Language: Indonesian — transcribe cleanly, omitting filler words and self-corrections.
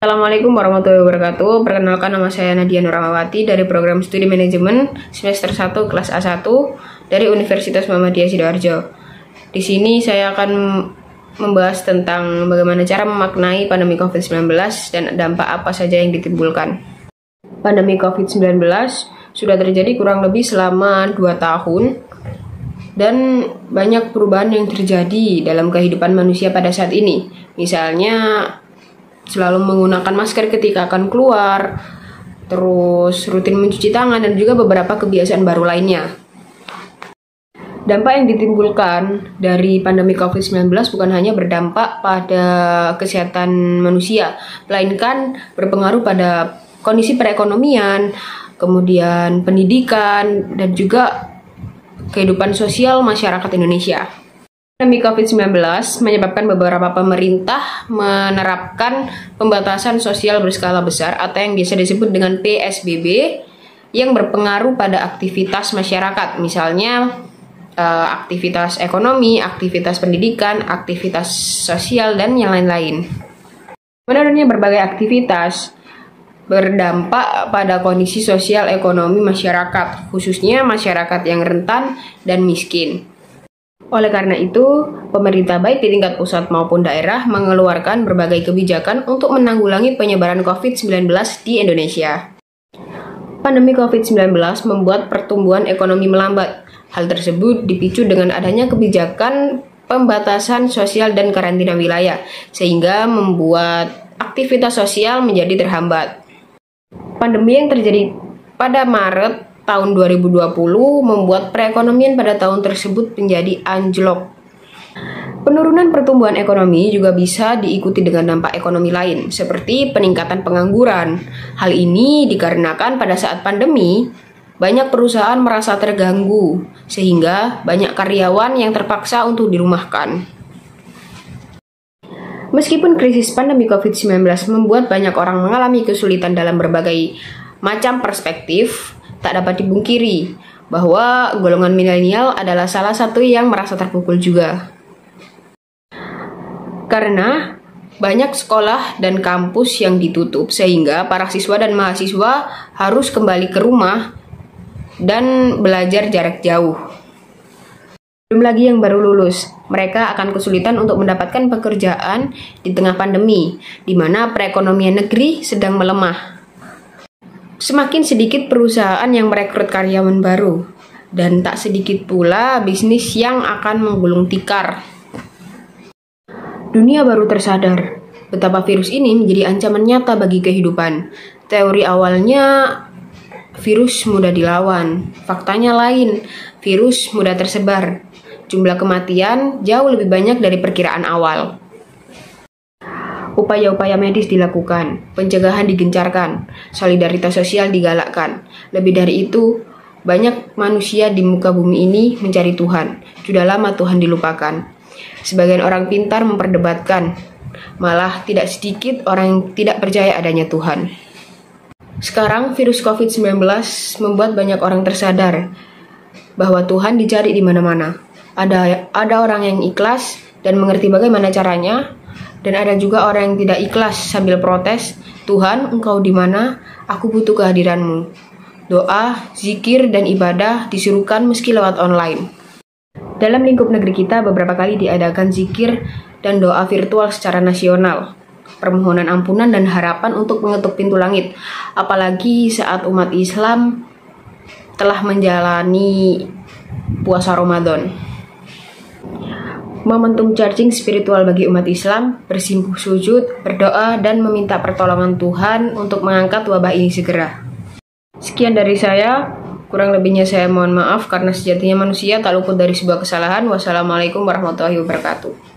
Assalamualaikum warahmatullahi wabarakatuh. Perkenalkan, nama saya Nadia Nuramawati dari program studi manajemen semester 1 kelas A1 dari Universitas Muhammadiyah Sidoarjo. Di sini saya akan membahas tentang bagaimana cara memaknai pandemi COVID-19 dan dampak apa saja yang ditimbulkan. Pandemi COVID-19 sudah terjadi kurang lebih selama 2 tahun dan banyak perubahan yang terjadi dalam kehidupan manusia pada saat ini. Misalnya selalu menggunakan masker ketika akan keluar, terus rutin mencuci tangan, dan juga beberapa kebiasaan baru lainnya. Dampak yang ditimbulkan dari pandemi COVID-19 bukan hanya berdampak pada kesehatan manusia, melainkan berpengaruh pada kondisi perekonomian, kemudian pendidikan, dan juga kehidupan sosial masyarakat Indonesia. Pandemi COVID-19 menyebabkan beberapa pemerintah menerapkan pembatasan sosial berskala besar atau yang biasa disebut dengan PSBB yang berpengaruh pada aktivitas masyarakat, misalnya aktivitas ekonomi, aktivitas pendidikan, aktivitas sosial, dan yang lain-lain. Menurutnya berbagai aktivitas berdampak pada kondisi sosial ekonomi masyarakat, khususnya masyarakat yang rentan dan miskin. Oleh karena itu, pemerintah baik di tingkat pusat maupun daerah mengeluarkan berbagai kebijakan untuk menanggulangi penyebaran COVID-19 di Indonesia. Pandemi COVID-19 membuat pertumbuhan ekonomi melambat. Hal tersebut dipicu dengan adanya kebijakan pembatasan sosial dan karantina wilayah, sehingga membuat aktivitas sosial menjadi terhambat. Pandemi yang terjadi pada Maret tahun 2020 membuat perekonomian pada tahun tersebut menjadi anjlok. Penurunan pertumbuhan ekonomi juga bisa diikuti dengan dampak ekonomi lain, seperti peningkatan pengangguran. Hal ini dikarenakan pada saat pandemi, banyak perusahaan merasa terganggu, sehingga banyak karyawan yang terpaksa untuk dirumahkan. Meskipun krisis pandemi COVID-19 membuat banyak orang mengalami kesulitan dalam berbagai macam perspektif, tak dapat dipungkiri bahwa golongan milenial adalah salah satu yang merasa terpukul juga. Karena banyak sekolah dan kampus yang ditutup, sehingga para siswa dan mahasiswa harus kembali ke rumah dan belajar jarak jauh. Belum lagi yang baru lulus, mereka akan kesulitan untuk mendapatkan pekerjaan di tengah pandemi, di mana perekonomian negeri sedang melemah. Semakin sedikit perusahaan yang merekrut karyawan baru, dan tak sedikit pula bisnis yang akan menggulung tikar. Dunia baru tersadar betapa virus ini menjadi ancaman nyata bagi kehidupan. Teori awalnya virus mudah dilawan, faktanya lain, virus mudah tersebar. Jumlah kematian jauh lebih banyak dari perkiraan awal. Upaya-upaya medis dilakukan, pencegahan digencarkan, solidaritas sosial digalakkan. Lebih dari itu, banyak manusia di muka bumi ini mencari Tuhan. Sudah lama Tuhan dilupakan. Sebagian orang pintar memperdebatkan, malah tidak sedikit orang yang tidak percaya adanya Tuhan. Sekarang virus COVID-19 membuat banyak orang tersadar bahwa Tuhan dicari di mana-mana. Ada orang yang ikhlas dan mengerti bagaimana caranya, dan ada juga orang yang tidak ikhlas sambil protes, "Tuhan, Engkau di mana? Aku butuh kehadiran-Mu." Doa, zikir, dan ibadah disuruhkan meski lewat online. Dalam lingkup negeri kita beberapa kali diadakan zikir dan doa virtual secara nasional, permohonan ampunan dan harapan untuk mengetuk pintu langit, apalagi saat umat Islam telah menjalani puasa Ramadan. Momentum charging spiritual bagi umat Islam, bersimpuh sujud, berdoa, dan meminta pertolongan Tuhan untuk mengangkat wabah ini segera. Sekian dari saya, kurang lebihnya saya mohon maaf karena sejatinya manusia tak luput dari sebuah kesalahan. Wassalamualaikum warahmatullahi wabarakatuh.